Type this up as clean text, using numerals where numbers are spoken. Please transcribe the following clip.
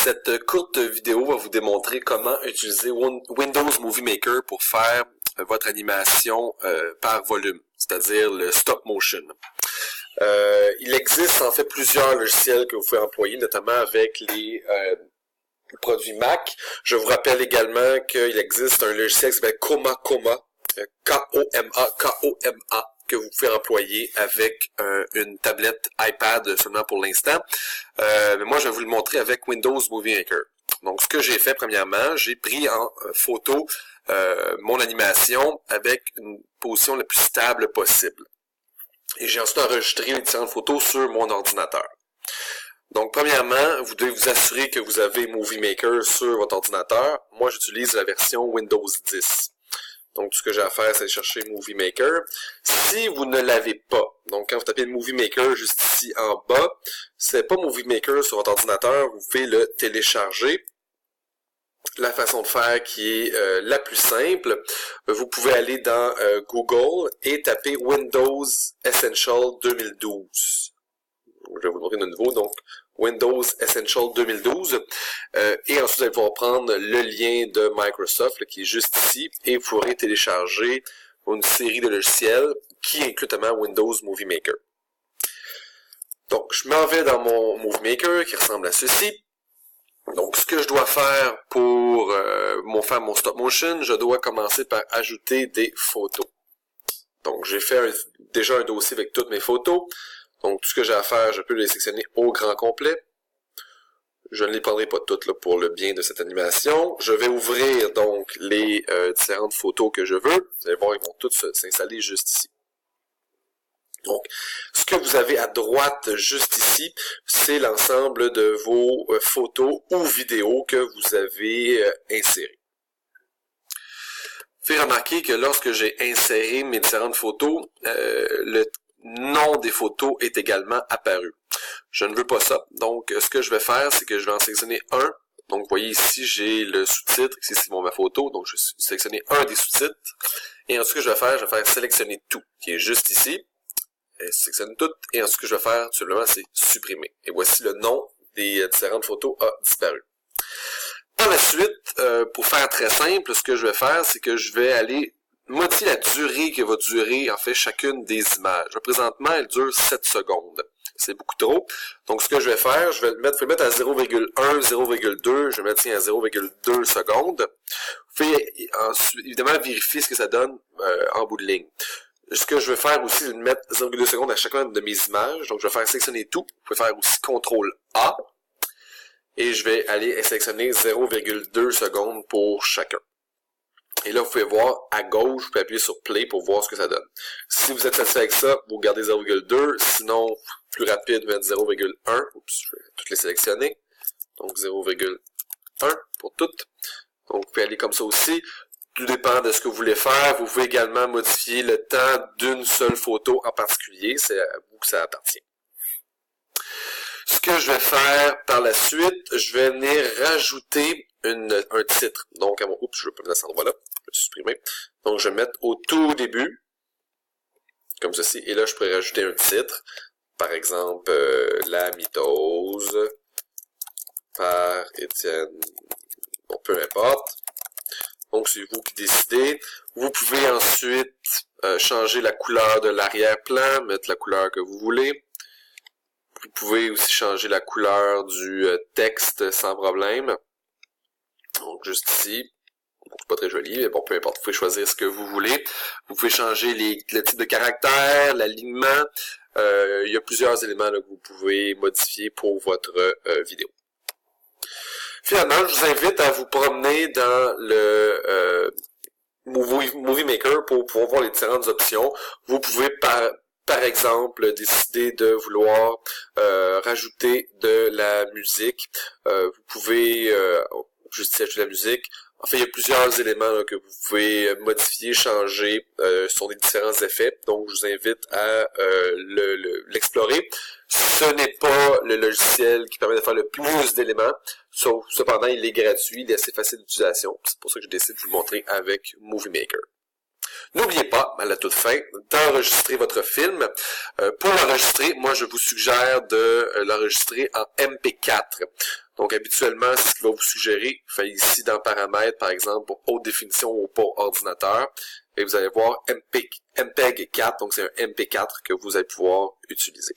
Cette courte vidéo va vous démontrer comment utiliser Windows Movie Maker pour faire votre animation par volume, c'est-à-dire le stop motion. Il existe en fait plusieurs logiciels que vous pouvez employer, notamment avec les produits Mac. Je vous rappelle également qu'il existe un logiciel qui s'appelle Koma, K-O-M-A, que vous pouvez employer avec une tablette iPad seulement pour l'instant. Mais moi, je vais vous le montrer avec Windows Movie Maker. Donc, ce que j'ai fait premièrement, j'ai pris en photo mon animation avec une position la plus stable possible. Et j'ai ensuite enregistré les différentes photos sur mon ordinateur. Donc, premièrement, vous devez vous assurer que vous avez Movie Maker sur votre ordinateur. Moi, j'utilise la version Windows 10. Donc, tout ce que j'ai à faire, c'est chercher Movie Maker. Si vous ne l'avez pas, donc quand vous tapez Movie Maker juste ici en bas, c'est pas Movie Maker sur votre ordinateur, vous pouvez le télécharger. La façon de faire qui est la plus simple, vous pouvez aller dans Google et taper Windows Essential 2012. Je vais vous montrer de nouveau, donc Windows Essential 2012. Et ensuite, vous allez pouvoir prendre le lien de Microsoft là, qui est juste ici et vous pourrez télécharger une série de logiciels qui inclut notamment Windows Movie Maker. Donc, je m'en vais dans mon Movie Maker qui ressemble à ceci. Donc, ce que je dois faire pour faire mon stop motion, je dois commencer par ajouter des photos. Donc, j'ai fait déjà un dossier avec toutes mes photos. Donc, tout ce que j'ai à faire, je peux les sélectionner au grand complet. Je ne les prendrai pas toutes là, pour le bien de cette animation. Je vais ouvrir donc les différentes photos que je veux. Vous allez voir, ils vont toutes s'installer juste ici. Donc, ce que vous avez à droite juste ici, c'est l'ensemble de vos photos ou vidéos que vous avez insérées. Faites remarquer que lorsque j'ai inséré mes différentes photos, le nom des photos est également apparu. Je ne veux pas ça. Donc, ce que je vais faire, c'est que je vais en sélectionner un. Donc, vous voyez ici, j'ai le sous-titre. Ici, c'est ma photo. Donc, je vais sélectionner un des sous-titres. Et ensuite, ce que je vais faire sélectionner tout, qui est juste ici. Je sélectionne tout. Et ensuite, ce que je vais faire, tout simplement, c'est supprimer. Et voici le nom des différentes photos a disparu. Par la suite, pour faire très simple, ce que je vais faire, c'est que je vais aller modifier la durée que va durer, en fait, chacune des images. Présentement, elle dure 7 secondes. C'est beaucoup trop. Donc, ce que je vais faire, je vais le mettre à 0,1, 0,2, je vais mettre à 0,2 secondes. Vous pouvez ensuite, évidemment, vérifier ce que ça donne en bout de ligne. Ce que je vais faire aussi, c'est de mettre 0,2 secondes à chacune de mes images. Donc, je vais faire sélectionner tout. Vous pouvez faire aussi CTRL-A. Et je vais aller sélectionner 0,2 secondes pour chacun. Et là, vous pouvez voir à gauche, vous pouvez appuyer sur Play pour voir ce que ça donne. Si vous êtes satisfait avec ça, vous gardez 0,2. Sinon, plus rapide, vous mettez 0,1. Oups, je vais toutes les sélectionner. Donc, 0,1 pour toutes. Donc, vous pouvez aller comme ça aussi. Tout dépend de ce que vous voulez faire. Vous pouvez également modifier le temps d'une seule photo en particulier. C'est à vous que ça appartient. Ce que je vais faire par la suite, je vais venir rajouter un titre. Donc, je ne vais pas mettre à cet endroit-là. Je vais supprimer. Donc, je vais mettre au tout début, comme ceci. Et là, je pourrais rajouter un titre. Par exemple, La mitose par Étienne. Bon, peu importe. Donc, c'est vous qui décidez. Vous pouvez ensuite changer la couleur de l'arrière-plan, mettre la couleur que vous voulez. Vous pouvez aussi changer la couleur du texte sans problème. Donc, juste ici. Bon, c'est pas très joli, mais bon, peu importe. Vous pouvez choisir ce que vous voulez. Vous pouvez changer le type de caractère, l'alignement. Il y a plusieurs éléments là, que vous pouvez modifier pour votre vidéo. Finalement, je vous invite à vous promener dans le Movie Maker pour pouvoir voir les différentes options. Vous pouvez par exemple, décider de vouloir rajouter de la musique. Vous pouvez juste ajouter la musique. En fait, il y a plusieurs éléments là, que vous pouvez modifier, changer sur les différents effets. Donc, je vous invite à l'explorer. Ce n'est pas le logiciel qui permet de faire le plus d'éléments. Cependant, il est gratuit, il est assez facile d'utilisation. C'est pour ça que je décide de vous le montrer avec Movie Maker. N'oubliez pas, à la toute fin, d'enregistrer votre film. Pour l'enregistrer, moi je vous suggère de l'enregistrer en MP4. Donc habituellement, c'est ce qui va vous suggérer. Fait ici dans paramètres, par exemple, pour haute définition ou pour ordinateur. Et vous allez voir MPEG 4, donc c'est un MP4 que vous allez pouvoir utiliser.